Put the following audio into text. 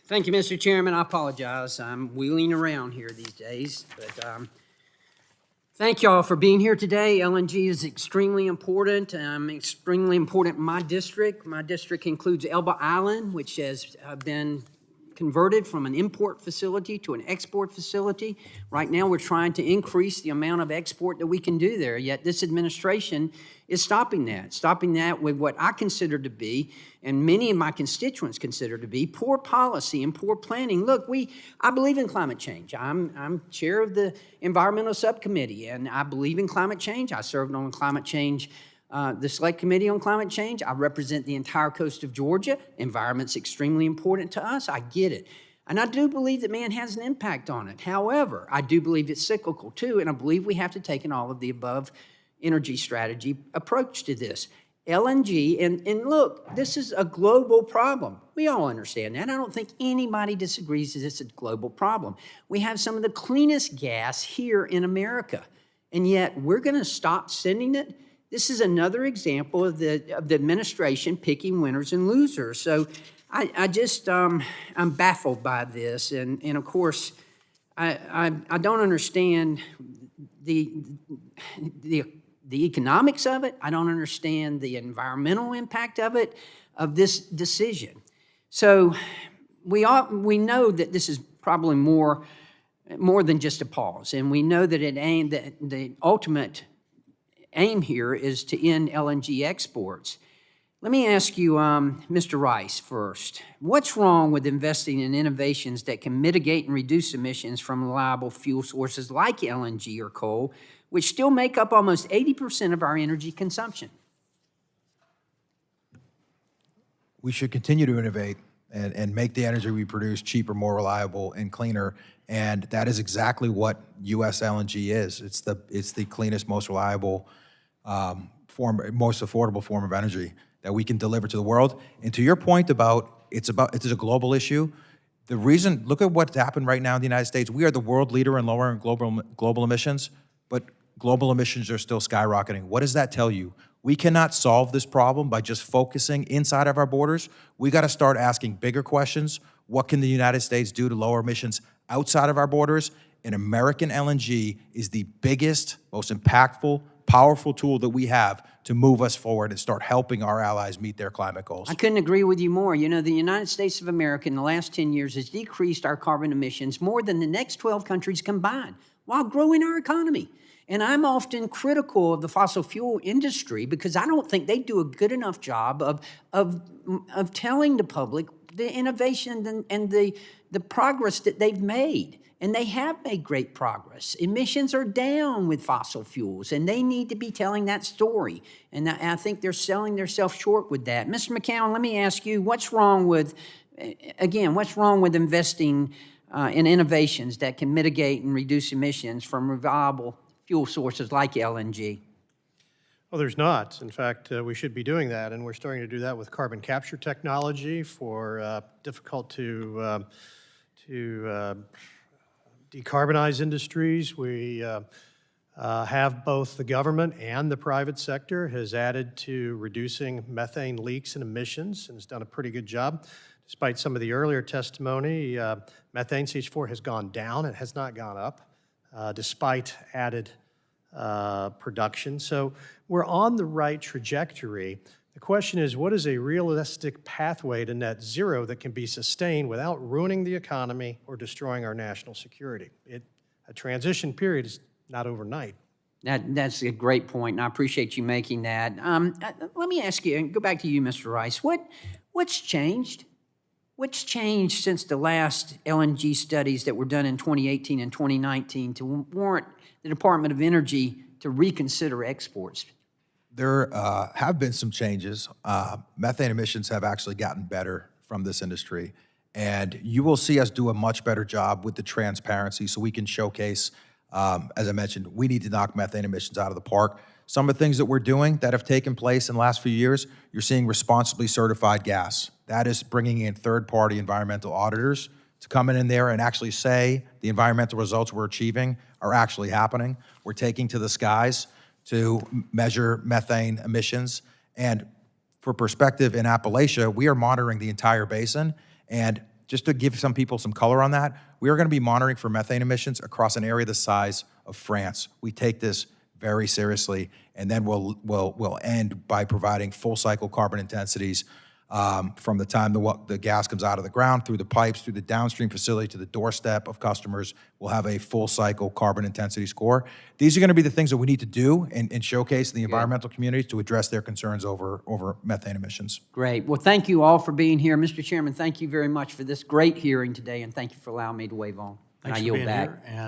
Thank you, Mr. Chairman. I apologize. I'm wheeling around here these days, but thank y'all for being here today. LNG is extremely important. Extremely important in my district. My district includes Elba Island, which has been converted from an import facility to an export facility. Right now, we're trying to increase the amount of export that we can do there, yet this administration is stopping that with what I consider to be, and many of my constituents consider to be, poor policy and poor planning. Look, I believe in climate change. I'm chair of the environmental subcommittee, and I believe in climate change. I served on climate change, the Select Committee on Climate Change. I represent the entire coast of Georgia. Environment's extremely important to us. I get it. And I do believe that man has an impact on it. However, I do believe it's cyclical too, and I believe we have to take an all of the above energy strategy approach to this. LNG, and look, this is a global problem. We all understand that. I don't think anybody disagrees that it's a global problem. We have some of the cleanest gas here in America, and yet we're going to stop sending it. This is another example of the administration picking winners and losers. So I'm baffled by this, and of course, I don't understand the economics of it. I don't understand the environmental impact of it, of this decision. So we know that this is probably more than just a pause, and we know that the ultimate aim here is to end LNG exports. Let me ask you, Mr. Rice, first. What's wrong with investing in innovations that can mitigate and reduce emissions from reliable fuel sources like LNG or coal, which still make up almost 80% of our energy consumption? We should continue to innovate and make the energy we produce cheaper, more reliable, and cleaner. And that is exactly what U.S. LNG is. It's the cleanest, most reliable most affordable form of energy that we can deliver to the world. And to your point about it's a global issue. The reason, look at what's happened right now in the United States. We are the world leader in lowering global emissions, but global emissions are still skyrocketing. What does that tell you? We cannot solve this problem by just focusing inside of our borders. We got to start asking bigger questions. What can the United States do to lower emissions outside of our borders? And American LNG is the biggest, most impactful, powerful tool that we have to move us forward and start helping our allies meet their climate goals. I couldn't agree with you more. You know, the United States of America in the last 10 years has decreased our carbon emissions more than the next 12 countries combined while growing our economy. And I'm often critical of the fossil fuel industry because I don't think they do a good enough job of telling the public the innovation and the progress that they've made. And they have made great progress. Emissions are down with fossil fuels, and they need to be telling that story. And I think they're selling themselves short with that. Mr. McCown, let me ask you, what's wrong with investing in innovations that can mitigate and reduce emissions from reliable fuel sources like LNG? Well, there's not. In fact, we should be doing that, and we're starting to do that with carbon capture technology for difficult to decarbonize industries. We have both the government and the private sector has added to reducing methane leaks and emissions and has done a pretty good job. Despite some of the earlier testimony, methane CH4 has gone down. It has not gone up, despite added production. So we're on the right trajectory. The question is, what is a realistic pathway to net zero that can be sustained without ruining the economy or destroying our national security? A transition period is not overnight. That's a great point, and I appreciate you making that. Let me ask you, and go back to you, Mr. Rice. What's changed? What's changed since the last LNG studies that were done in 2018 and 2019 to warrant the Department of Energy to reconsider exports? There have been some changes. Methane emissions have actually gotten better from this industry. And you will see us do a much better job with the transparency so we can showcase, as I mentioned, we need to knock methane emissions out of the park. Some of the things that we're doing that have taken place in the last few years, you're seeing responsibly certified gas. That is bringing in third-party environmental auditors to come in there and actually say the environmental results we're achieving are actually happening. We're taking to the skies to measure methane emissions. And for perspective, in Appalachia, we are monitoring the entire basin. And just to give some people some color on that, we are going to be monitoring for methane emissions across an area the size of France. We take this very seriously, and then we'll end by providing full cycle carbon intensities from the time the gas comes out of the ground, through the pipes, through the downstream facility, to the doorstep of customers. We'll have a full cycle carbon intensity score. These are going to be the things that we need to do and showcase in the environmental communities to address their concerns over methane emissions. Great. Well, thank you all for being here. Mr. Chairman, thank you very much for this great hearing today, and thank you for allowing me to wave on. Thanks I for yield being back. here. And